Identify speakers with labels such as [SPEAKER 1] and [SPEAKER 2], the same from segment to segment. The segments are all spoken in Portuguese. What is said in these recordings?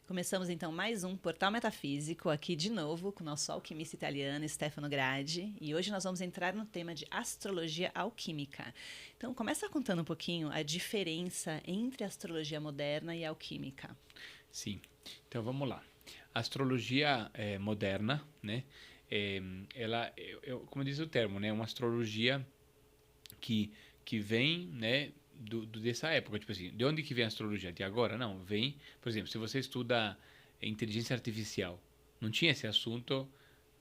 [SPEAKER 1] Começamos então mais um Portal Metafísico, aqui de novo com o nosso alquimista italiano Stefano Gradi, e hoje nós vamos entrar no tema de astrologia alquímica. Então começa contando um pouquinho a diferença entre a astrologia moderna e a alquímica.
[SPEAKER 2] Sim, então vamos lá. A astrologia moderna, né? Ela, como diz o termo, né? Uma astrologia que, que vem, né? Dessa época, tipo assim, de onde que vem a astrologia? De agora? Não, vem, por exemplo, se você estuda inteligência artificial, não tinha esse assunto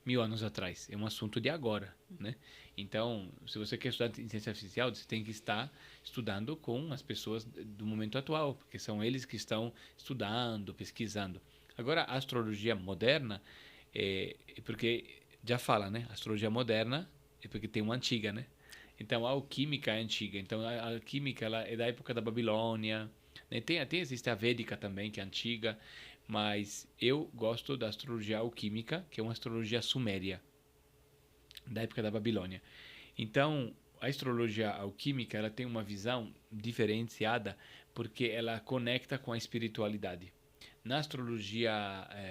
[SPEAKER 2] 1000 anos atrás, é um assunto de agora, né? Então, se você quer estudar inteligência artificial, você tem que estar estudando com as pessoas do momento atual, porque são eles que estão estudando, pesquisando. Agora, a astrologia moderna, porque já fala, né? A astrologia moderna é porque tem uma antiga, né? Então, a alquímica é antiga. Então, a alquímica ela é da época da Babilônia, né? Existe a Védica também, que é antiga, mas eu gosto da astrologia alquímica, que é uma astrologia suméria, da época da Babilônia. Então, a astrologia alquímica ela tem uma visão diferenciada porque ela conecta com a espiritualidade. Na astrologia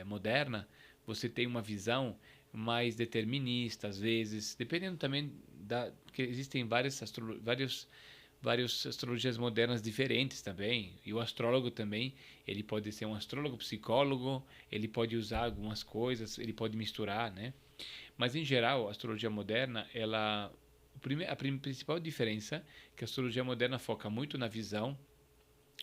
[SPEAKER 2] moderna, você tem uma visão mais determinista, às vezes, dependendo também da que existem várias astrologias modernas diferentes também. E o astrólogo também, ele pode ser um astrólogo psicólogo, ele pode usar algumas coisas, ele pode misturar, né? Mas em geral, a astrologia moderna, a principal diferença é que a astrologia moderna foca muito na visão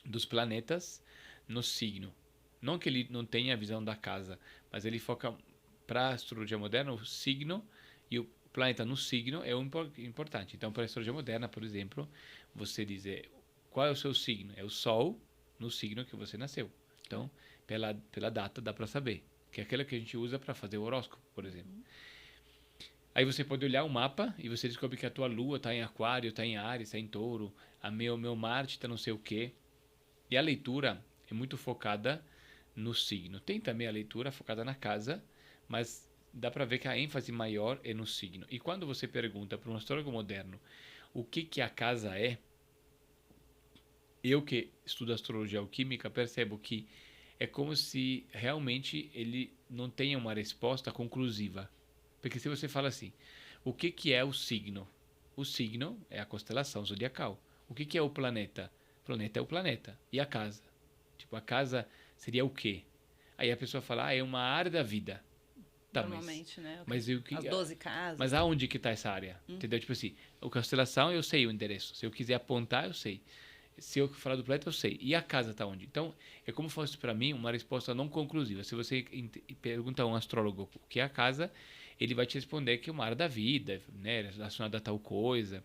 [SPEAKER 2] dos planetas no signo. Não que ele não tenha a visão da casa, mas ele foca para a astrologia moderna o signo e o planeta no signo é o importante. Então, para a astrologia moderna, por exemplo, você diz qual é o seu signo? É o Sol no signo que você nasceu. Então, pela data dá para saber, que é aquela que a gente usa para fazer o horóscopo, por exemplo. Aí você pode olhar o mapa e você descobre que a tua lua está em aquário, está em Áries, está em touro, meu Marte está não sei o quê. E a leitura é muito focada no signo. Tem também a leitura focada na casa, mas dá para ver que a ênfase maior é no signo. E quando você pergunta para um astrólogo moderno o que a casa é, eu que estudo astrologia alquímica percebo que é como se realmente ele não tenha uma resposta conclusiva. Porque se você fala assim, o que é o signo? O signo é a constelação zodiacal. O que é o planeta? O planeta é o planeta. E a casa? Tipo, a casa seria o quê? Aí a pessoa fala, é uma área da vida. Tá,
[SPEAKER 1] Normalmente, né?
[SPEAKER 2] mas eu que
[SPEAKER 1] As 12 casas.
[SPEAKER 2] mas aonde que está essa área? Entendeu? Tipo assim, a constelação eu sei o endereço. Se eu quiser apontar, eu sei. Se eu falar do planeta, eu sei. E a casa está onde? Então, é como se fosse para mim uma resposta não conclusiva. Se você pergunta a um astrólogo o que é a casa, ele vai te responder que é uma área da vida, né, relacionada a tal coisa.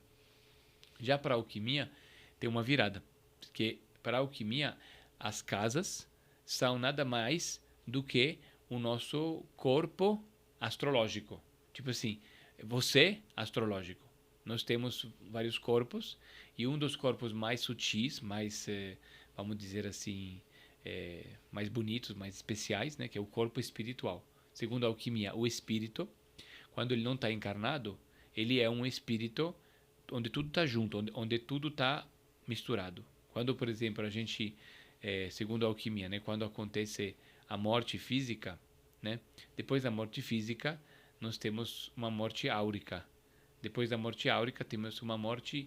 [SPEAKER 2] Já para a alquimia, tem uma virada. Porque para a alquimia, as casas são nada mais do que o nosso corpo astrológico. Tipo assim, você astrológico. Nós temos vários corpos e um dos corpos mais sutis, mais, vamos dizer assim, mais bonitos, mais especiais, né, que é o corpo espiritual. Segundo a alquimia, o espírito, quando ele não está encarnado, ele é um espírito onde tudo está junto, onde tudo está misturado. Quando, por exemplo, a gente, segundo a alquimia, né, quando acontece a morte física, né, depois da morte física, nós temos uma morte áurica. Depois da morte áurica, temos uma morte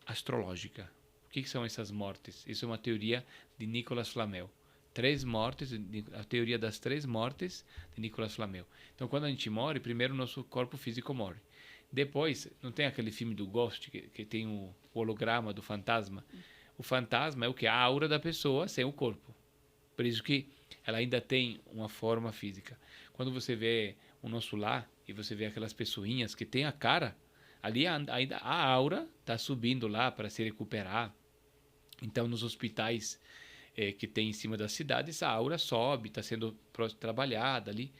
[SPEAKER 2] astrológica. O que são essas mortes? Isso é uma teoria de Nicolas Flamel. Três mortes, a teoria das três mortes de Nicolas Flamel. Então, quando a gente morre, primeiro o nosso corpo físico morre. Depois, não tem aquele filme do Ghost, que tem o holograma do fantasma? O fantasma é o que? A aura da pessoa sem o corpo. Por isso que ela ainda tem uma forma física. Quando você vê o nosso lar e você vê aquelas pessoinhas que tem a cara, ali ainda a aura está subindo lá para se recuperar. Então, nos hospitais que tem em cima das cidades, a aura sobe, está sendo trabalhada ali.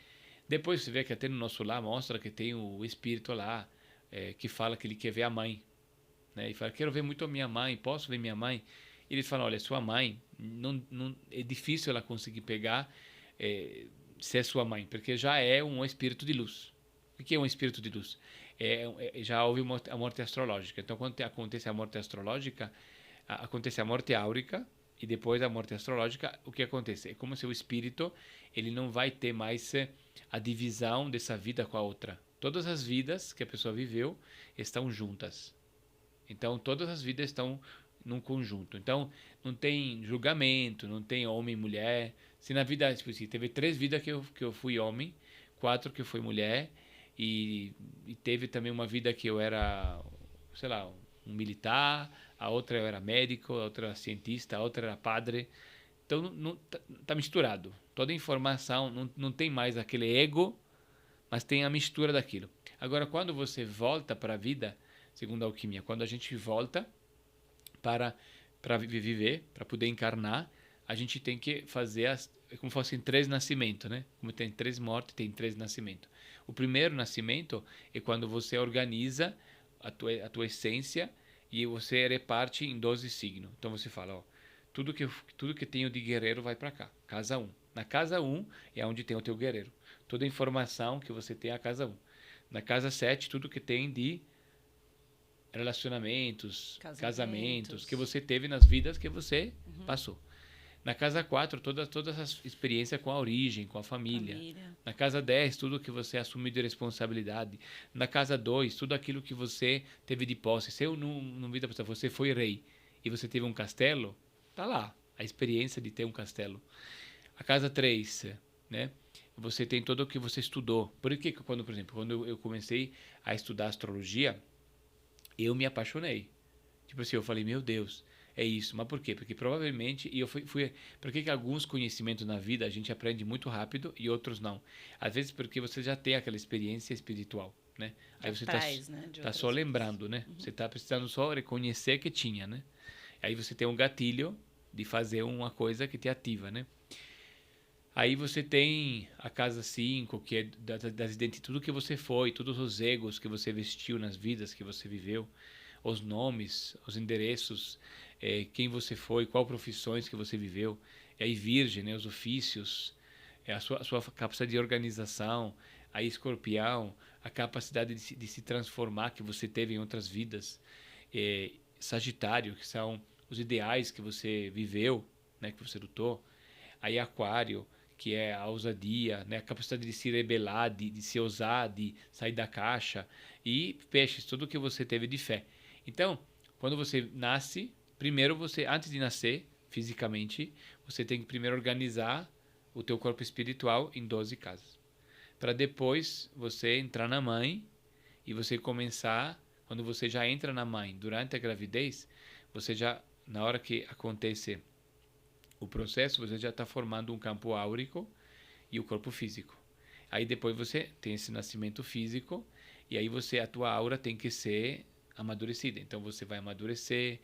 [SPEAKER 2] Depois você vê que até no nosso lar mostra que tem o espírito lá que fala que ele quer ver a mãe, né? E fala, quero ver muito a minha mãe, posso ver minha mãe? E eles falam, olha, sua mãe, não, é difícil ela conseguir pegar se é sua mãe, porque já é um espírito de luz. O que é um espírito de luz? Já houve a morte astrológica. Então, quando acontece a morte astrológica, acontece a morte áurica E depois da morte astrológica, o que acontece? É como se o espírito ele não vai ter mais a divisão dessa vida com a outra. Todas as vidas que a pessoa viveu estão juntas. Então, todas as vidas estão num conjunto. Então, não tem julgamento, não tem homem e mulher. Se na vida, tipo assim, teve 3 vidas que eu fui homem, 4 que eu fui mulher, e teve também uma vida que eu era, sei lá, um militar, a outra eu era médico, a outra era cientista, a outra era padre. Então, não, tá misturado. Toda informação, não tem mais aquele ego, mas tem a mistura daquilo. Agora, quando você volta para a vida, segundo a alquimia, quando a gente volta para viver, para poder encarnar, a gente tem que fazer como fossem 3 nascimentos, né? Como tem 3 mortes, tem 3 nascimentos. O primeiro nascimento é quando você organiza a tua essência e você reparte em 12 signos. Então você fala, ó, tudo que tenho de guerreiro vai para cá, casa 1. Na casa 1 é onde tem o teu guerreiro. Toda a informação que você tem é a casa 1. Na casa 7, tudo que tem de relacionamentos, casamentos que você teve nas vidas que você passou. Na casa 4, todas as experiências com a origem, com a família. Na casa 10, tudo que você assumiu de responsabilidade. Na casa 2, tudo aquilo que você teve de posse. Se eu não vida pessoal, você foi rei e você teve um castelo, tá lá a experiência de ter um castelo. A casa 3, né? Você tem tudo o que você estudou. Por que quando, por exemplo, quando eu comecei a estudar astrologia, eu me apaixonei. Tipo assim, eu falei, meu Deus, é isso. Mas por quê? Porque provavelmente, e eu fui por que alguns conhecimentos na vida a gente aprende muito rápido e outros não? Às vezes porque você já tem aquela experiência espiritual, né? Aí você tá só lembrando, né? Você tá precisando só reconhecer que tinha, né? Aí você tem um gatilho de fazer uma coisa que te ativa, né? Aí você tem a casa 5, que é das identidades, tudo que você foi, todos os egos que você vestiu nas vidas que você viveu, os nomes, os endereços, quem você foi, qual profissões que você viveu. E aí virgem, né, os ofícios, a sua capacidade de organização, aí escorpião, a capacidade de se transformar que você teve em outras vidas. Sagitário, que são os ideais que você viveu, né, que você lutou. Aí aquário, que é a ousadia, né? A capacidade de se rebelar, de se ousar, de sair da caixa. E peixes, tudo que você teve de fé. Então, quando você nasce, primeiro você, antes de nascer, fisicamente, você tem que primeiro organizar o teu corpo espiritual em 12 casas. Para depois você entrar na mãe e você começar, quando você já entra na mãe, durante a gravidez, você já, na hora que acontece o processo, você já está formando um campo áurico e o corpo físico. Aí depois você tem esse nascimento físico e aí a tua aura tem que ser amadurecida. Então você vai amadurecer.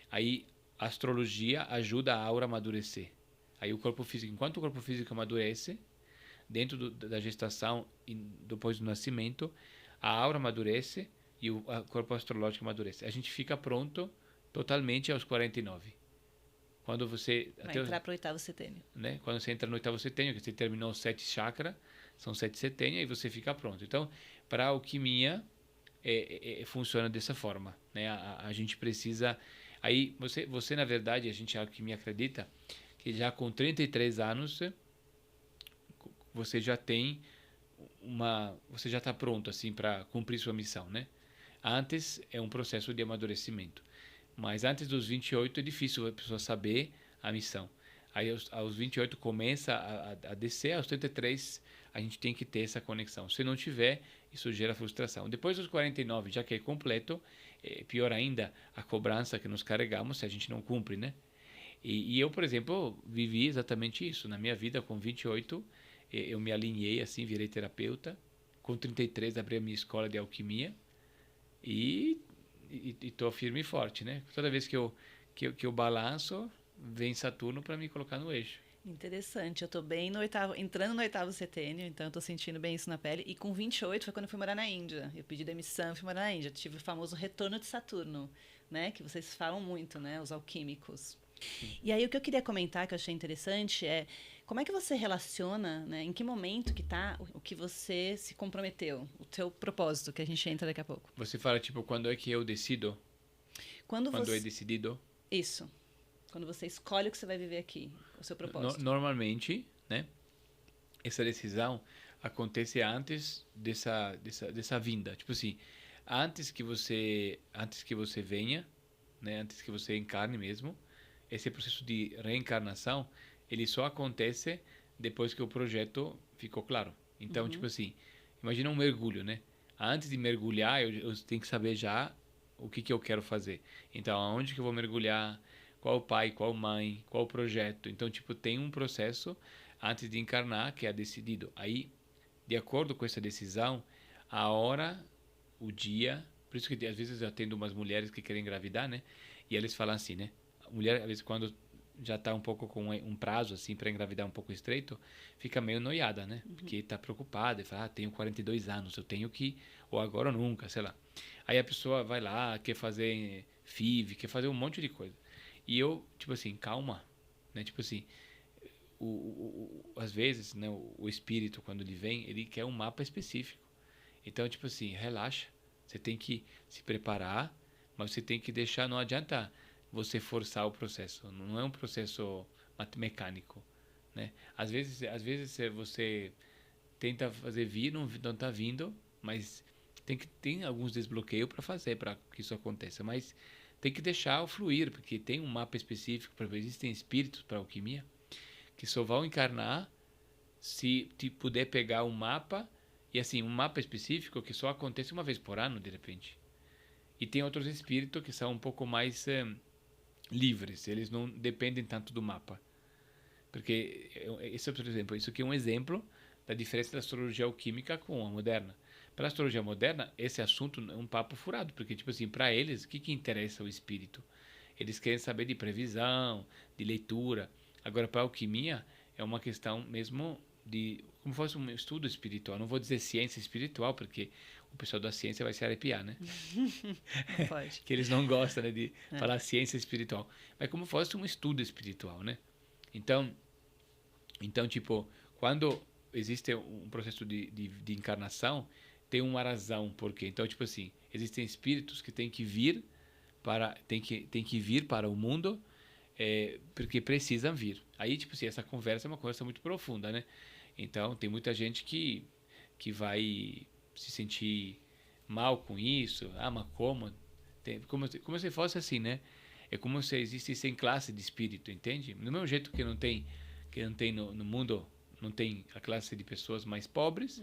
[SPEAKER 2] Aí a astrologia ajuda a aura a amadurecer. Aí o corpo físico, enquanto o corpo físico amadurece, dentro da gestação e depois do nascimento, a aura amadurece e o corpo astrológico amadurece. A gente fica pronto totalmente aos 49. Quando você
[SPEAKER 1] vai entrar para o 8º setênio.
[SPEAKER 2] Né? Quando você entra no 8º setênio, que você terminou os 7 chakras, são 7 setênios, e você fica pronto. Então, para a alquimia, funciona dessa forma. Né? A gente precisa... Aí, você, na verdade, a alquimia acredita que já com 33 anos, você já tem você já está pronto assim, para cumprir sua missão. Né? Antes, é um processo de amadurecimento. Mas antes dos 28 é difícil a pessoa saber a missão. Aí aos 28 começa a descer, aos 33 a gente tem que ter essa conexão. Se não tiver, isso gera frustração. Depois dos 49, já que é completo, pior ainda a cobrança que nos carregamos se a gente não cumpre, né? E eu, por exemplo, vivi exatamente isso. Na minha vida, com 28, eu me alinhei assim, virei terapeuta. Com 33, abri a minha escola de alquimia e estou firme e forte, né? Toda vez que eu balanço, vem Saturno para me colocar no eixo.
[SPEAKER 1] Interessante, eu estou bem entrando no 8º setênio, então eu estou sentindo bem isso na pele. E com 28 foi quando eu fui morar na Índia. Eu pedi demissão e fui morar na Índia. Tive o famoso retorno de Saturno, né? Que vocês falam muito, né? Os alquímicos. E aí o que eu queria comentar, que eu achei interessante, é como é que você relaciona, né? Em que momento que está o que você se comprometeu, o teu propósito, que a gente entra daqui a pouco.
[SPEAKER 2] Você fala, tipo, quando é que eu decido? Quando é decidido?
[SPEAKER 1] Isso. Quando você escolhe o que você vai viver aqui, o seu propósito.
[SPEAKER 2] Normalmente, né? Essa decisão acontece antes dessa vinda. Tipo assim, antes que você venha, né? Antes que você encarne mesmo, esse processo de reencarnação, ele só acontece depois que o projeto ficou claro. Então, tipo assim, imagina um mergulho, né? Antes de mergulhar, eu tenho que saber já o que eu quero fazer. Então, aonde que eu vou mergulhar, qual pai, qual mãe, qual projeto. Então, tipo, tem um processo antes de encarnar que é decidido. Aí, de acordo com essa decisão, a hora, o dia, por isso que às vezes eu atendo umas mulheres que querem engravidar, né? E eles falam assim, né? A mulher, às vezes, quando já está um pouco com um prazo assim para engravidar um pouco estreito, fica meio noiada, né? Porque está preocupada e fala, tenho 42 anos, eu tenho que, ou agora ou nunca, sei lá. Aí a pessoa vai lá, quer fazer FIV, quer fazer um monte de coisa. E eu, tipo assim, calma, né? Tipo assim, às vezes, né, o espírito, quando ele vem, ele quer um mapa específico. Então, tipo assim, relaxa. Você tem que se preparar, mas você tem que deixar, não adianta você forçar o processo. Não é um processo mecânico, né? Às vezes você tenta fazer vir, não está vindo, mas tem alguns desbloqueios para fazer para que isso aconteça, mas tem que deixar fluir, porque tem um mapa específico, por exemplo, existem espíritos para alquimia que só vão encarnar se te puder pegar um mapa, e assim, um mapa específico que só acontece uma vez por ano, de repente. E tem outros espíritos que são um pouco mais livres, eles não dependem tanto do mapa. Porque, esse, por exemplo, isso aqui é um exemplo da diferença da astrologia alquímica com a moderna. Para a astrologia moderna, esse assunto é um papo furado, porque, tipo assim, para eles, o que interessa o espírito? Eles querem saber de previsão, de leitura. Agora, para a alquimia, é uma questão mesmo de como fosse um estudo espiritual. Não vou dizer ciência espiritual, porque o pessoal da ciência vai se arrepiar, né?
[SPEAKER 1] Não pode.
[SPEAKER 2] Que eles não gostam, né, de falar ciência espiritual. Mas como fosse um estudo espiritual, né? Então, tipo, quando existe um processo de encarnação, tem uma razão por quê. Então, tipo assim, existem espíritos que têm que vir para o mundo porque precisam vir. Aí, tipo assim, essa conversa é uma conversa muito profunda, né? Então, tem muita gente que vai se sentir mal com isso. Ah, mas como? Como se fosse assim, né? É como se existisse classe de espírito, entende? Do mesmo jeito que não tem no mundo, não tem a classe de pessoas mais pobres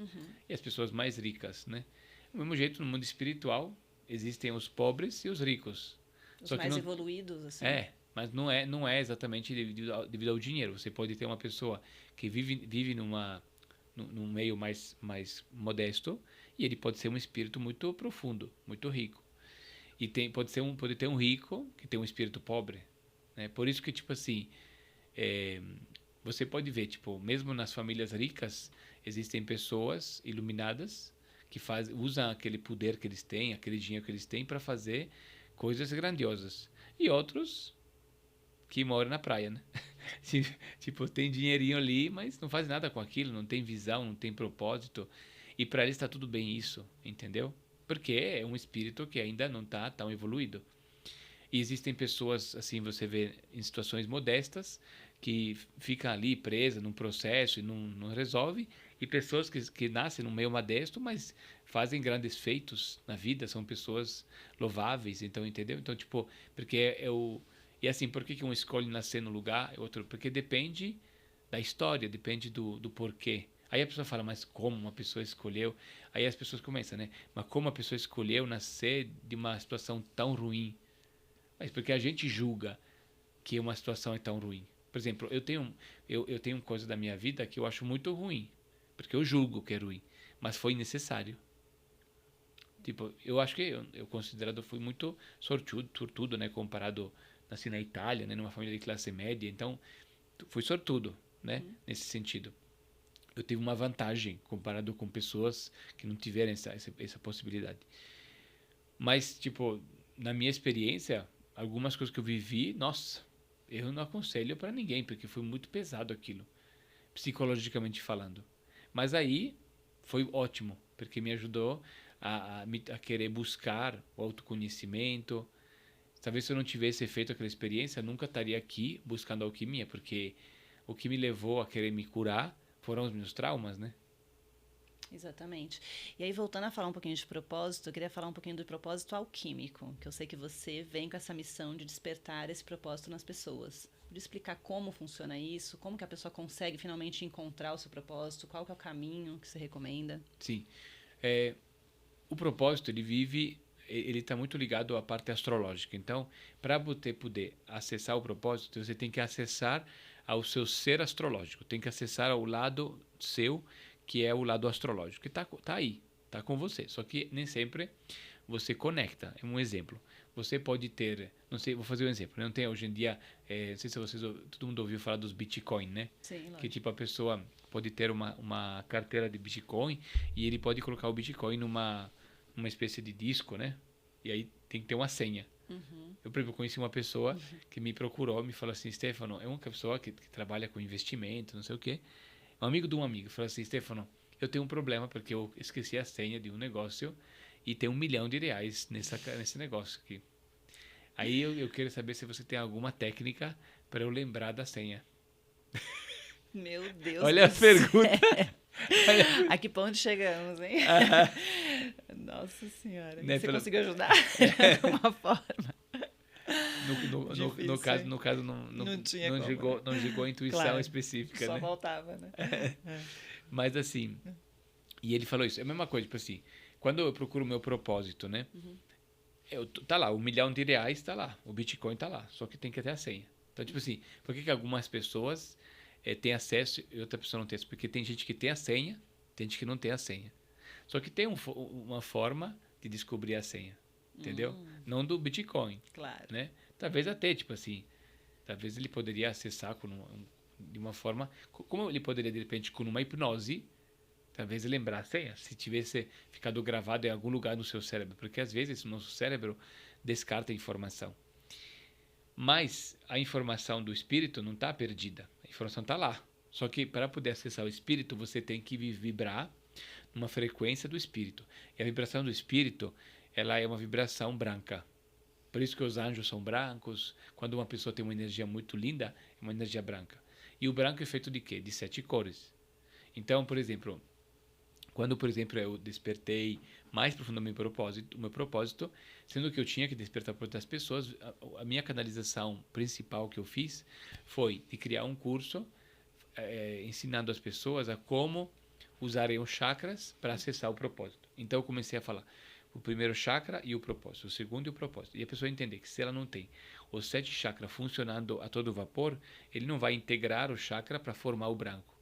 [SPEAKER 2] e as pessoas mais ricas, né? Do mesmo jeito, no mundo espiritual, existem os pobres e os ricos.
[SPEAKER 1] Os
[SPEAKER 2] Só que
[SPEAKER 1] mais
[SPEAKER 2] não,
[SPEAKER 1] evoluídos, assim.
[SPEAKER 2] mas não é exatamente devido ao dinheiro. Você pode ter uma pessoa que vive num meio mais modesto e ele pode ser um espírito muito profundo, muito rico. E pode ter um rico que tem um espírito pobre, né? Por isso que, tipo assim, você pode ver, tipo, mesmo nas famílias ricas, existem pessoas iluminadas que usam aquele poder que eles têm, aquele dinheiro que eles têm para fazer coisas grandiosas. E outros que moram na praia, né? Tipo, tem dinheirinho ali, mas não faz nada com aquilo, não tem visão, não tem propósito. E para eles está tudo bem isso, entendeu? Porque é um espírito que ainda não está tão evoluído. E existem pessoas, assim, você vê em situações modestas, que ficam ali presas num processo e não resolve, e pessoas que nascem num meio modesto, mas fazem grandes feitos na vida, são pessoas louváveis, então, entendeu? Então, tipo, porque e assim, por que um escolhe nascer no lugar e outro? Porque depende da história, depende do porquê. Aí a pessoa fala, mas como uma pessoa escolheu? Aí as pessoas começam, né? Mas como a pessoa escolheu nascer de uma situação tão ruim? Mas porque a gente julga que uma situação é tão ruim. Por exemplo, eu tenho coisa da minha vida que eu acho muito ruim, porque eu julgo que é ruim, mas foi necessário. Tipo, eu acho que eu considerado fui muito sortudo, né, comparado nasci na Itália, né, numa família de classe média, então fui sortudo, né, nesse sentido. Eu tive uma vantagem comparado com pessoas que não tiveram essa possibilidade. Mas, tipo, na minha experiência, algumas coisas que eu vivi, nossa, eu não aconselho para ninguém, porque foi muito pesado aquilo, psicologicamente falando. Mas aí foi ótimo, porque me ajudou a querer buscar o autoconhecimento, Talvez se eu não tivesse feito aquela experiência, eu nunca estaria aqui buscando alquimia, porque o que me levou a querer me curar foram os meus traumas, né?
[SPEAKER 1] Exatamente. E aí, voltando a falar um pouquinho de propósito, eu queria falar um pouquinho do propósito alquímico, que eu sei que você vem com essa missão de despertar esse propósito nas pessoas. De explicar como funciona isso, como que a pessoa consegue finalmente encontrar o seu propósito, qual que é o caminho que você recomenda.
[SPEAKER 2] Sim. O propósito, ele está muito ligado à parte astrológica. Então, para você poder acessar o propósito, você tem que acessar ao seu ser astrológico, tem que acessar ao lado seu, que é o lado astrológico, que está aí, está com você. Só que nem sempre você conecta. É um exemplo. Você pode ter, não sei, vou fazer um exemplo. Não tem hoje em dia, não sei se todo mundo ouviu falar dos Bitcoin, né?
[SPEAKER 1] Sim, lógico.
[SPEAKER 2] Que tipo a pessoa pode ter uma carteira de Bitcoin e ele pode colocar o Bitcoin numa espécie de disco, né? E aí tem que ter uma senha. Eu, por exemplo, conheci uma pessoa que me procurou, me falou assim, Stefano, é uma pessoa que trabalha com investimento, não sei o quê. Um amigo de um amigo falou assim, Stefano, eu tenho um problema porque eu esqueci a senha de um negócio e tem R$1 milhão nesse negócio aqui. Aí eu quero saber se você tem alguma técnica para eu lembrar da senha.
[SPEAKER 1] Meu Deus
[SPEAKER 2] Olha a pergunta.
[SPEAKER 1] A que ponto chegamos, hein? Nossa Senhora.
[SPEAKER 2] Né,
[SPEAKER 1] você conseguiu ajudar de alguma forma?
[SPEAKER 2] No caso não chegou a intuição
[SPEAKER 1] claro,
[SPEAKER 2] específica,
[SPEAKER 1] só
[SPEAKER 2] né?
[SPEAKER 1] voltava, né?
[SPEAKER 2] Mas assim, e ele falou isso, é a mesma coisa, tipo assim, quando eu procuro o meu propósito, né? Tá lá, R$1 milhão tá lá, o Bitcoin tá lá, só que tem que ter a senha. Então, tipo assim, por que algumas pessoas têm acesso e outra pessoa não tem acesso? Porque tem gente que tem a senha, tem gente que não tem a senha. Só que tem uma forma de descobrir a senha, entendeu? Não do Bitcoin,
[SPEAKER 1] claro.
[SPEAKER 2] né? Talvez até, tipo assim, talvez ele poderia acessar de uma forma, como ele poderia, de repente, com uma hipnose, talvez lembrar a senha, se tivesse ficado gravado em algum lugar no seu cérebro, porque às vezes o nosso cérebro descarta a informação. Mas a informação do espírito não está perdida, a informação está lá. Só que para poder acessar o espírito, você tem que vibrar numa frequência do espírito. E a vibração do espírito, ela é uma vibração branca. Por isso que os anjos são brancos. Quando uma pessoa tem uma energia muito linda, é uma energia branca. E o branco é feito de quê? De 7 cores. Então, por exemplo, quando, por exemplo, eu despertei mais profundamente o meu propósito, sendo que eu tinha que despertar para outras pessoas, a minha canalização principal que eu fiz foi de criar um curso ensinando as pessoas a como usarem os chakras para acessar o propósito. Então eu comecei a falar o primeiro chakra e o propósito, o segundo e o propósito. E a pessoa entender que se ela não tem os 7 chakras funcionando a todo vapor, ele não vai integrar o chakra para formar o branco.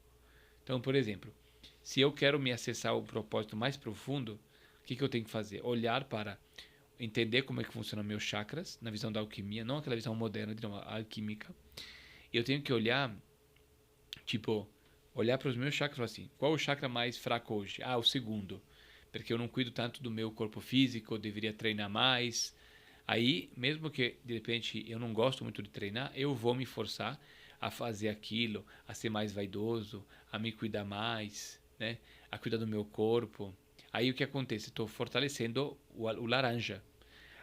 [SPEAKER 2] Então, por exemplo, se eu quero me acessar o propósito mais profundo, o que eu tenho que fazer? Olhar para entender como é que funcionam meus chakras, na visão da alquimia, não aquela visão moderna, não, a alquímica. E eu tenho que olhar, tipo, olhar para os meus chakras e falar assim, qual o chakra mais fraco hoje? Ah, o segundo, porque eu não cuido tanto do meu corpo físico, eu deveria treinar mais. Aí, mesmo que, de repente, eu não gosto muito de treinar, eu vou me forçar a fazer aquilo, a ser mais vaidoso, a me cuidar mais, né? A cuidar do meu corpo. Aí o que acontece? Estou fortalecendo o laranja.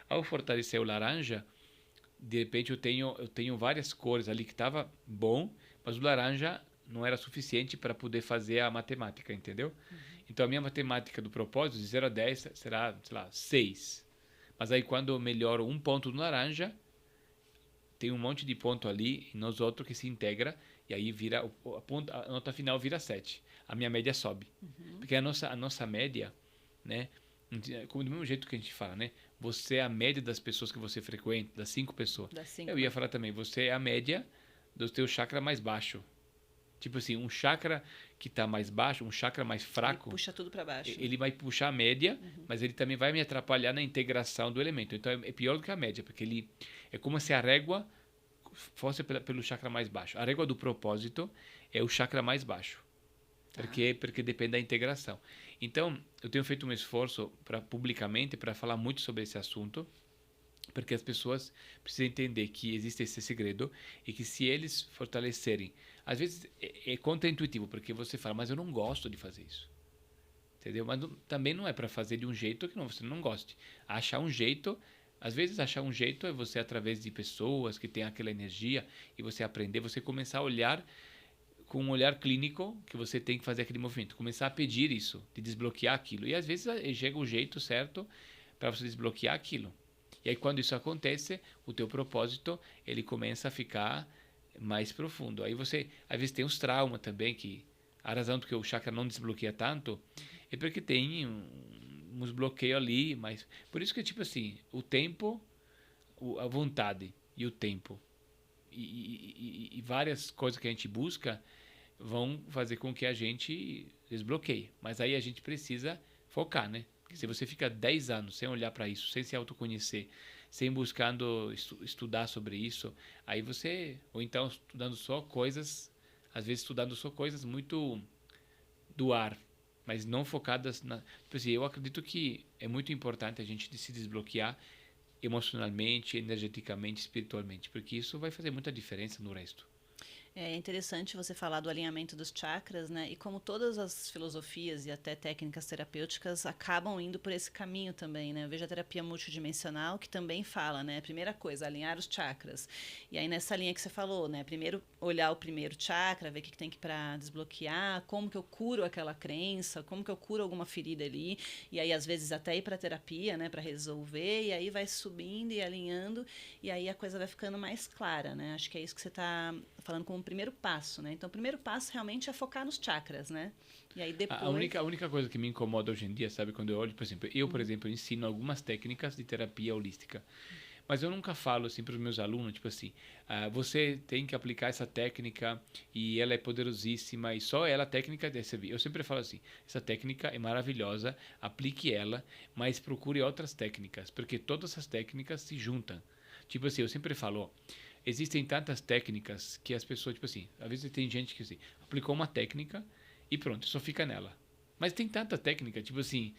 [SPEAKER 2] Ao fortalecer o laranja, de repente eu tenho várias cores ali que estava bom, mas o laranja não era suficiente para poder fazer a matemática, entendeu? Então a minha matemática do propósito, de 0 a 10, será, sei lá, 6. Mas aí quando eu melhoro um ponto no laranja, tem um monte de ponto ali nos outros que se integra e aí vira a nota final vira 7. A minha média sobe. Porque a nossa média, né, como do mesmo jeito que a gente fala, né, você é a média das pessoas que você frequenta, das 5 pessoas. Eu ia falar também, você é a média do teu chakra mais baixo. Tipo assim, um chakra que está mais baixo, um chakra mais fraco,
[SPEAKER 1] ele puxa tudo para baixo.
[SPEAKER 2] Ele vai puxar a média, mas ele também vai me atrapalhar na integração do elemento. Então é pior do que a média, porque ele é como se a régua fosse pelo chakra mais baixo. A régua do propósito é o chakra mais baixo. Porque depende da integração. Então, eu tenho feito um esforço publicamente para falar muito sobre esse assunto, porque as pessoas precisam entender que existe esse segredo e que se eles fortalecerem, às vezes é contra-intuitivo, porque você fala, mas eu não gosto de fazer isso. Entendeu? Mas também não é para fazer de um jeito que você não goste. Achar um jeito Às vezes achar um jeito é você, através de pessoas que têm aquela energia, e você aprender, você começar a olhar com um olhar clínico que você tem que fazer aquele movimento, começar a pedir isso, de desbloquear aquilo. E às vezes chega o jeito certo para você desbloquear aquilo. E aí quando isso acontece, o teu propósito, ele começa a ficar mais profundo. Aí você, às vezes tem uns traumas também, que a razão do que o chakra não desbloqueia tanto é porque tem uns bloqueios ali, mas por isso que tipo assim, o tempo, a vontade e o tempo e várias coisas que a gente busca vão fazer com que a gente desbloqueie. Mas aí a gente precisa focar, né? Porque se você fica 10 anos sem olhar para isso, sem se autoconhecer, sem buscando estudar sobre isso, aí você, ou então estudando só coisas, às vezes estudando só coisas muito do ar, mas não focadas na... Tipo assim, eu acredito que é muito importante a gente se desbloquear emocionalmente, energeticamente, espiritualmente, porque isso vai fazer muita diferença no resto.
[SPEAKER 1] É interessante você falar do alinhamento dos chakras, né? E como todas as filosofias e até técnicas terapêuticas acabam indo por esse caminho também, né? Eu vejo a terapia multidimensional que também fala, né? Primeira coisa, alinhar os chakras. E aí nessa linha que você falou, né? Primeiro olhar o primeiro chakra, ver o que tem que para desbloquear, como que eu curo aquela crença, como que eu curo alguma ferida ali. E aí às vezes até ir para terapia, né? Para resolver. E aí vai subindo e alinhando. E aí a coisa vai ficando mais clara, né? Acho que é isso que você está falando como primeiro passo, né? Então, o primeiro passo realmente é focar nos chakras, né? E aí depois...
[SPEAKER 2] A única coisa que me incomoda hoje em dia, sabe, quando eu olho, por exemplo, por exemplo, ensino algumas técnicas de terapia holística, mas eu nunca falo assim para os meus alunos, tipo assim, você tem que aplicar essa técnica e ela é poderosíssima e só ela, a técnica deve servir. Eu sempre falo assim, essa técnica é maravilhosa, aplique ela, mas procure outras técnicas, porque todas as técnicas se juntam. Tipo assim, eu sempre falo, existem tantas técnicas que as pessoas, tipo assim, às vezes tem gente que assim, aplicou uma técnica e pronto, só fica nela. Mas tem tanta técnica, tipo assim,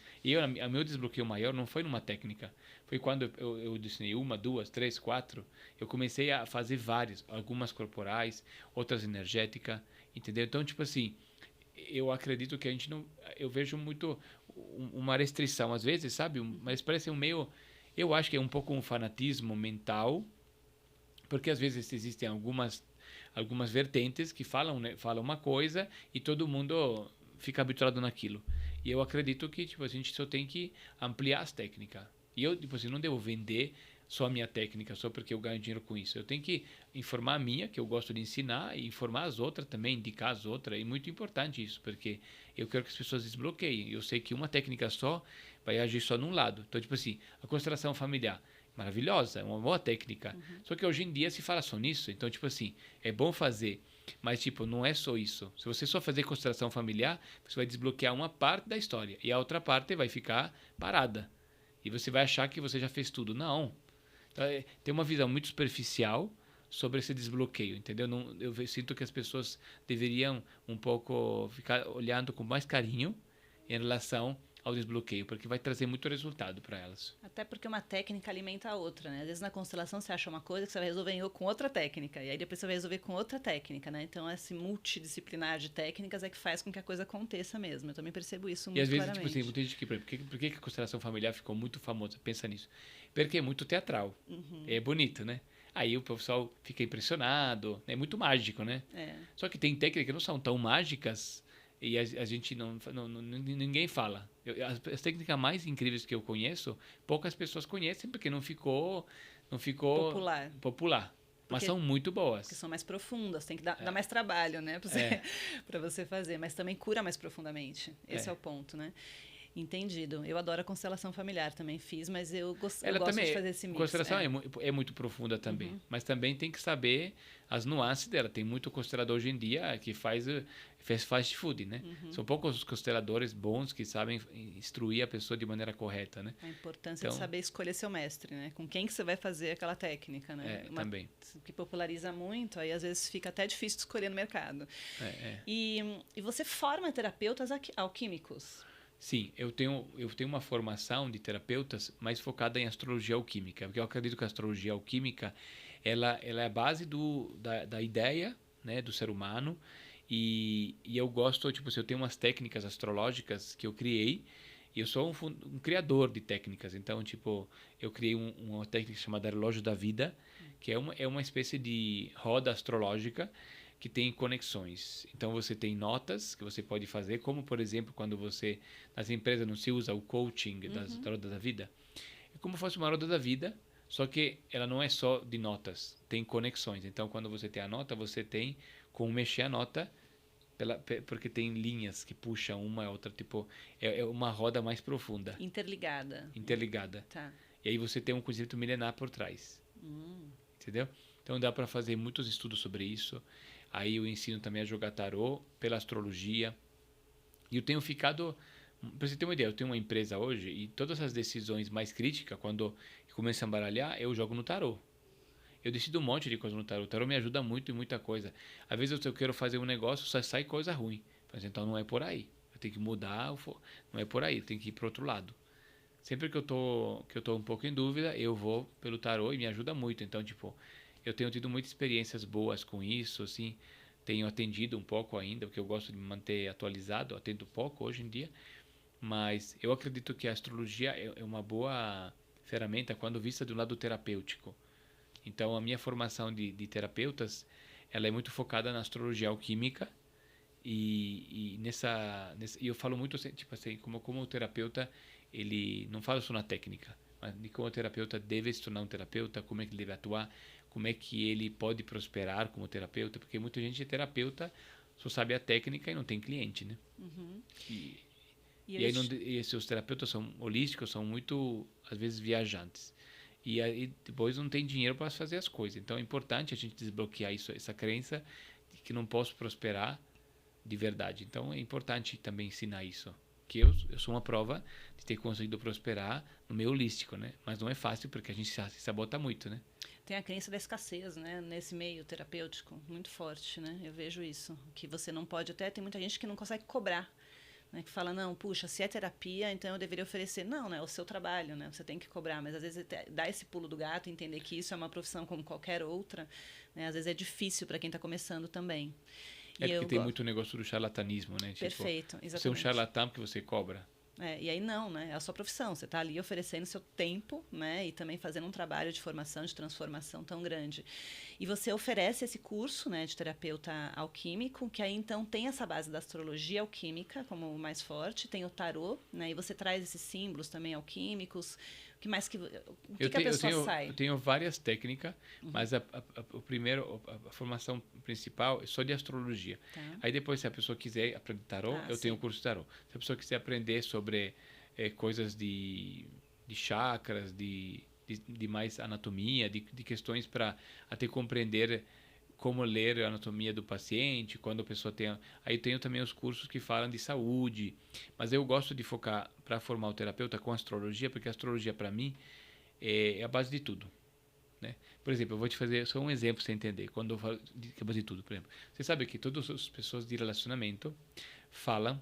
[SPEAKER 2] a meu desbloqueio maior não foi numa técnica, foi quando eu desenhei uma, duas, três, quatro, eu comecei a fazer várias, algumas corporais, outras energéticas, entendeu? Então, tipo assim, eu acredito que a gente não, eu vejo muito uma restrição, às vezes, sabe, mas parece um meio, eu acho que é um pouco um fanatismo mental, porque às vezes existem algumas vertentes que falam, né, falam uma coisa e todo mundo fica habituado naquilo. E eu acredito que tipo, a gente só tem que ampliar as técnicas. E eu tipo assim, não devo vender só a minha técnica, só porque eu ganho dinheiro com isso. Eu tenho que informar a minha, que eu gosto de ensinar, e informar as outras também, indicar as outras. É muito importante isso, porque eu quero que as pessoas desbloqueiem. Eu sei que uma técnica só vai agir só num lado. Então, tipo assim, a constelação familiar maravilhosa, é uma boa técnica. Só que hoje em dia se fala só nisso. Então, tipo assim, é bom fazer, mas, tipo, não é só isso. Se você só fazer constelação familiar, você vai desbloquear uma parte da história e a outra parte vai ficar parada. E você vai achar que você já fez tudo. Não. Então, tem uma visão muito superficial sobre esse desbloqueio, entendeu? Não, eu sinto que as pessoas deveriam um pouco ficar olhando com mais carinho em relação ao desbloqueio, porque vai trazer muito resultado para elas.
[SPEAKER 1] Até porque uma técnica alimenta a outra, né? Às vezes na constelação você acha uma coisa que você vai resolver com outra técnica, e aí depois você vai resolver com outra técnica, né? Então esse multidisciplinar de técnicas é que faz com que a coisa aconteça mesmo. Eu também percebo isso muito claramente.
[SPEAKER 2] E às vezes, tipo assim, muita gente que, por que a constelação familiar ficou muito famosa? Pensa nisso. Porque é muito teatral. É bonito, né? Aí o pessoal fica impressionado, é muito mágico, né?
[SPEAKER 1] É.
[SPEAKER 2] Só que tem técnicas que não são tão mágicas e a gente ninguém fala. As técnicas mais incríveis que eu conheço, poucas pessoas conhecem porque não ficou popular. Mas são muito boas.
[SPEAKER 1] Porque são mais profundas, tem que dar mais trabalho, né? Para você fazer, mas também cura mais profundamente. Esse é o ponto, né? Entendido. Eu adoro a constelação familiar, também fiz, mas eu gosto de fazer esse mix.
[SPEAKER 2] A constelação é muito profunda também, mas também tem que saber as nuances dela. Tem muito constelador hoje em dia que faz fast food, né? São poucos os consteladores bons que sabem instruir a pessoa de maneira correta, né?
[SPEAKER 1] A importância de saber escolher seu mestre, né? Com quem que você vai fazer aquela técnica, né?
[SPEAKER 2] Também.
[SPEAKER 1] Que populariza muito, aí às vezes fica até difícil de escolher no mercado. E você forma terapeutas alquímicos?
[SPEAKER 2] Sim, eu tenho uma formação de terapeutas mais focada em astrologia alquímica, porque eu acredito que a astrologia alquímica ela é a base da ideia, né, do ser humano, e eu gosto, tipo, eu tenho umas técnicas astrológicas que eu criei E eu sou um criador de técnicas. Então, tipo, eu criei uma técnica chamada relógio da vida, que é uma espécie de roda astrológica que tem conexões. Então, você tem notas que você pode fazer, como, por exemplo, quando você, nas empresas, não se usa o coaching das rodas da vida. É como se fosse uma roda da vida, só que ela não é só de notas, tem conexões. Então, quando você tem a nota, você tem como mexer a nota, porque tem linhas que puxam uma a outra, tipo, é uma roda mais profunda. Interligada.
[SPEAKER 1] Tá.
[SPEAKER 2] E aí você tem um conceito milenar por trás. Entendeu? Então dá para fazer muitos estudos sobre isso. Aí eu ensino também a jogar tarô pela astrologia. E eu tenho ficado... Para você ter uma ideia, eu tenho uma empresa hoje e todas as decisões mais críticas, quando eu começo a embaralhar, eu jogo no tarô. Eu decido um monte de coisa no tarô. O tarô me ajuda muito em muita coisa. Às vezes eu quero fazer um negócio, só sai coisa ruim. Mas então não é por aí. Eu tenho que mudar, não é por aí, eu tenho que ir para outro lado. Sempre que eu tô um pouco em dúvida, eu vou pelo tarô e me ajuda muito. Então, tipo, eu tenho tido muitas experiências boas com isso, assim. Tenho atendido um pouco ainda, porque eu gosto de me manter atualizado, atendo pouco hoje em dia. Mas eu acredito que a astrologia é uma boa ferramenta quando vista do lado terapêutico. Então, a minha formação de terapeutas, ela é muito focada na astrologia alquímica e eu falo muito assim, tipo assim, como o terapeuta, ele não fala só na técnica, mas de como o terapeuta deve se tornar um terapeuta, como é que ele deve atuar, como é que ele pode prosperar como terapeuta, porque muita gente é terapeuta, só sabe a técnica e não tem cliente, né? E aí esses terapeutas são holísticos, são muito, às vezes, viajantes. E aí depois não tem dinheiro para fazer as coisas. Então é importante a gente desbloquear essa crença de que não posso prosperar de verdade. Então é importante também ensinar isso. Que eu sou uma prova de ter conseguido prosperar no meio holístico, né? Mas não é fácil porque a gente se sabota muito, né?
[SPEAKER 1] Tem a crença da escassez, né? Nesse meio terapêutico, muito forte, né? Eu vejo isso. Que você não pode, até tem muita gente que não consegue cobrar. Né, que fala, não, puxa, se é terapia, então eu deveria oferecer. Não, né, é o seu trabalho, né, você tem que cobrar, mas às vezes dá esse pulo do gato, entender que isso é uma profissão como qualquer outra, né, às vezes é difícil para quem está começando também.
[SPEAKER 2] É porque tem muito negócio do charlatanismo, né?
[SPEAKER 1] Perfeito,
[SPEAKER 2] tipo,
[SPEAKER 1] exatamente.
[SPEAKER 2] você é um charlatão porque você cobra.
[SPEAKER 1] E aí não, né? É a sua profissão. Você está ali oferecendo seu tempo, né? E também fazendo um trabalho de formação, de transformação tão grande. E você oferece esse curso, né, de terapeuta alquímico, que aí então tem essa base da astrologia alquímica como o mais forte, tem o tarô, né? E você traz esses símbolos também alquímicos. O que mais que a pessoa sai?
[SPEAKER 2] Eu tenho várias técnicas, mas a formação principal é só de astrologia.
[SPEAKER 1] Tá.
[SPEAKER 2] Aí depois, se a pessoa quiser aprender tarô, eu tenho o curso de tarô. Se a pessoa quiser aprender sobre coisas de chakras, de mais anatomia, de questões para até compreender como ler a anatomia do paciente, quando a pessoa tem... Aí tenho também os cursos que falam de saúde, mas eu gosto de focar para formar o terapeuta com a astrologia, porque a astrologia para mim é a base de tudo, né? Por exemplo, eu vou te fazer só um exemplo para você entender, quando eu falo de a base de tudo, por exemplo. Você sabe que todas as pessoas de relacionamento falam,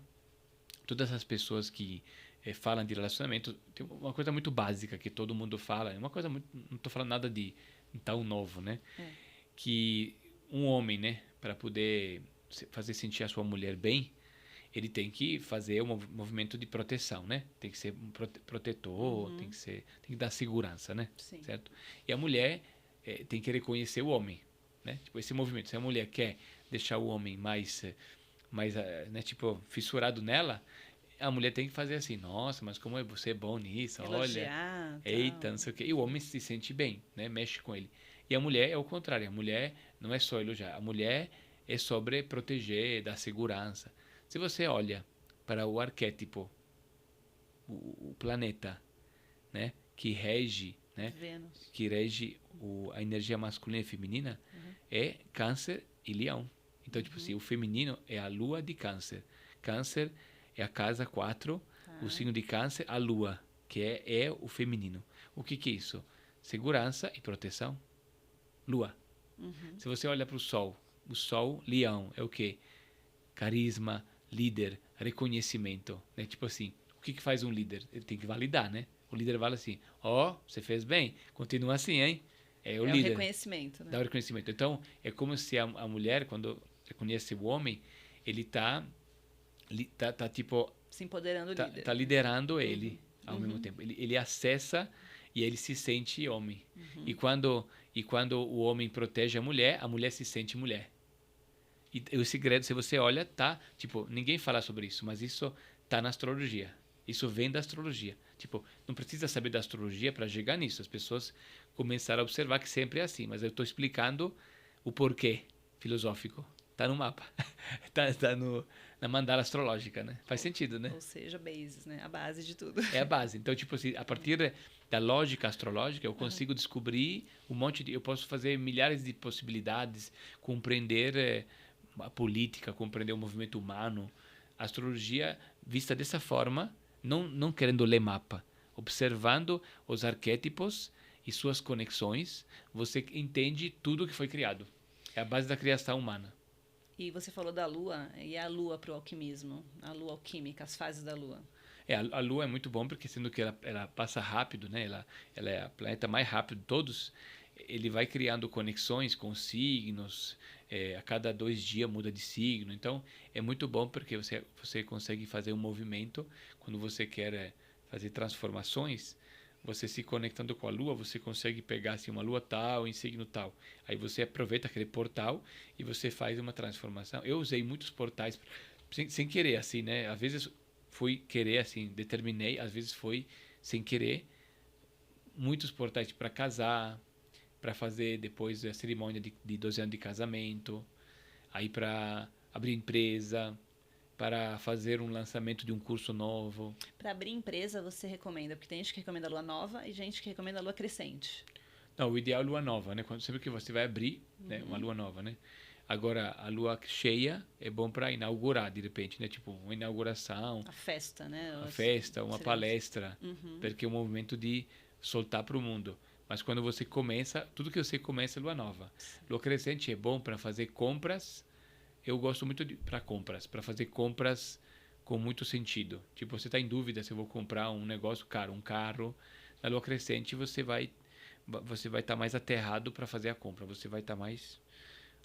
[SPEAKER 2] todas as pessoas que falam de relacionamento, tem uma coisa muito básica que todo mundo fala, uma coisa muito, não estou falando nada de tão novo, né? Que um homem, né, para poder fazer sentir a sua mulher bem, ele tem que fazer um movimento de proteção, né? Tem que ser um protetor, tem que dar segurança, né?
[SPEAKER 1] Sim.
[SPEAKER 2] Certo? E a mulher tem que reconhecer o homem, né? Tipo, esse movimento, se a mulher quer deixar o homem mais né, tipo, fissurado nela, a mulher tem que fazer assim, nossa, mas como você é bom nisso,
[SPEAKER 1] elogiar,
[SPEAKER 2] olha, eita, não sei o quê. E o homem se sente bem, né? Mexe com ele. E a mulher é o contrário, a mulher não é só elogiar, a mulher é sobre proteger, dar segurança. Se você olha para o arquétipo, o planeta, né, que rege, né,
[SPEAKER 1] Vênus.
[SPEAKER 2] que rege a energia masculina e feminina, é Câncer e Leão. Então, tipo assim, o feminino é a lua de Câncer. Câncer é a casa 4, o signo de Câncer, a lua, que é o feminino. O que é isso? Segurança e proteção. Lua. Se você olha para o Sol, Leão, é o quê? Carisma, líder, reconhecimento, né? Tipo assim, o que faz um líder? Ele tem que validar, né? O líder fala assim, você fez bem, continua assim, hein? É o líder.
[SPEAKER 1] O reconhecimento, né?
[SPEAKER 2] Dá o reconhecimento. Então, é como se a mulher, quando reconhece o homem, ele tá tipo,
[SPEAKER 1] Se empoderando
[SPEAKER 2] tá,
[SPEAKER 1] líder.
[SPEAKER 2] tá liderando ele ao mesmo tempo. Ele acessa e ele se sente homem. E quando o homem protege a mulher se sente mulher. E o segredo, se você olha, tá, tipo, ninguém fala sobre isso, mas isso tá na astrologia. Isso vem da astrologia. Tipo, não precisa saber da astrologia para chegar nisso. As pessoas começaram a observar que sempre é assim, mas eu estou explicando o porquê filosófico. Tá no mapa. tá na mandala astrológica, né? Faz sentido, né?
[SPEAKER 1] Ou seja, bases, né? A base de tudo.
[SPEAKER 2] É a base. Então, tipo assim, a partir da lógica astrológica, eu consigo descobrir um monte de... Eu posso fazer milhares de possibilidades, compreender a política, compreender o movimento humano. A astrologia, vista dessa forma, não querendo ler mapa, observando os arquétipos e suas conexões, você entende tudo que foi criado. É a base da criação humana.
[SPEAKER 1] E você falou da Lua, e a Lua para o alquimismo, a Lua alquímica, as fases da Lua.
[SPEAKER 2] A Lua é muito bom porque sendo que ela passa rápido, né? Ela é o planeta mais rápido de todos. Ele vai criando conexões com signos. A cada 2 dias muda de signo. Então é muito bom porque você consegue fazer um movimento quando você quer fazer transformações. Você se conectando com a Lua, você consegue pegar assim, uma Lua tal, em signo tal. Aí você aproveita aquele portal e você faz uma transformação. Eu usei muitos portais sem querer, assim, né? Às vezes fui querer, assim, determinei. Às vezes foi sem querer. Muitos portais para casar, para fazer depois a cerimônia de 12 anos de casamento. Aí para abrir empresa, para fazer um lançamento de um curso novo.
[SPEAKER 1] Para abrir empresa, você recomenda? Porque tem gente que recomenda a Lua nova e gente que recomenda a Lua crescente.
[SPEAKER 2] Não, o ideal é a lua nova, né? Sempre que você vai abrir, né? Uma lua nova, né? Agora, a lua cheia é bom para inaugurar, de repente, né? Tipo, uma inauguração,
[SPEAKER 1] A festa, né?
[SPEAKER 2] uma festa, uma palestra, porque é um movimento de soltar para o mundo. Mas quando você começa, tudo que você começa é lua nova. Lua crescente é bom para fazer compras. Eu gosto muito para compras, para fazer compras com muito sentido. Tipo, você está em dúvida se eu vou comprar um negócio caro, um carro. Na lua crescente você vai estar mais aterrado para fazer a compra. Você vai estar mais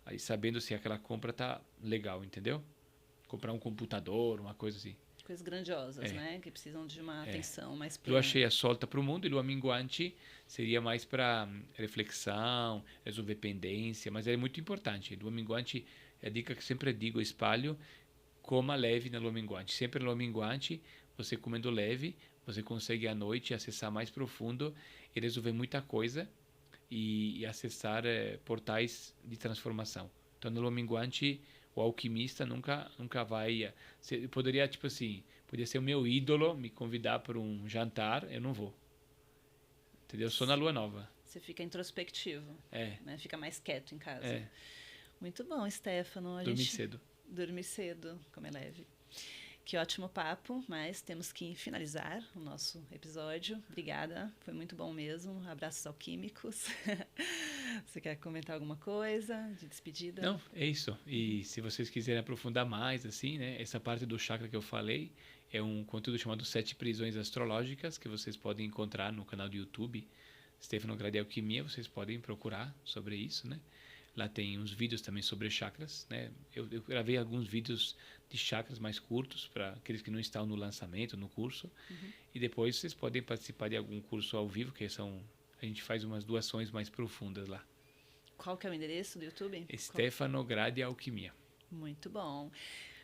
[SPEAKER 2] aí sabendo se aquela compra tá legal, entendeu? Comprar um computador, uma coisa assim.
[SPEAKER 1] Coisas grandiosas, né? Que precisam de uma atenção mais plena.
[SPEAKER 2] Lua cheia solta para o mundo e lua minguante seria mais para reflexão, resolver pendência, mas é muito importante. Lua minguante é a dica que sempre digo, espalho, coma leve na lua minguante. Sempre na lua minguante, você comendo leve, você consegue à noite acessar mais profundo e resolver muita coisa e acessar portais de transformação. Então, na lua minguante, o alquimista nunca vai... Poderia, tipo assim, poderia ser o meu ídolo me convidar para um jantar, eu não vou. Entendeu? Só na lua nova.
[SPEAKER 1] Você fica introspectivo. Né? Fica mais quieto em casa. Muito bom, Stefano.
[SPEAKER 2] Dormir cedo.
[SPEAKER 1] Dormir cedo, como é leve. Que ótimo papo, mas temos que finalizar o nosso episódio. Obrigada, foi muito bom mesmo. Abraços alquímicos. Você quer comentar alguma coisa de despedida?
[SPEAKER 2] Não, é isso. E se vocês quiserem aprofundar mais, assim, né? Essa parte do chakra que eu falei é um conteúdo chamado 7 prisões astrológicas que vocês podem encontrar no canal do YouTube Stefano Gradi Alquimia. Vocês podem procurar sobre isso, né? Lá tem uns vídeos também sobre chakras, né? Eu gravei alguns vídeos de chakras mais curtos para aqueles que não estão no lançamento, no curso. E depois vocês podem participar de algum curso ao vivo, que a gente faz umas doações mais profundas lá.
[SPEAKER 1] Qual que é o endereço do YouTube?
[SPEAKER 2] Stefano Gradi Alquimia.
[SPEAKER 1] Muito bom.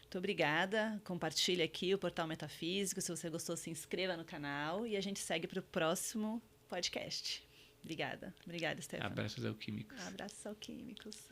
[SPEAKER 1] Muito obrigada. Compartilhe aqui o Portal Metafísico. Se você gostou, se inscreva no canal e a gente segue para o próximo podcast. Obrigada. Obrigada, Stefano.
[SPEAKER 2] Abraços alquímicos.
[SPEAKER 1] Abraços alquímicos.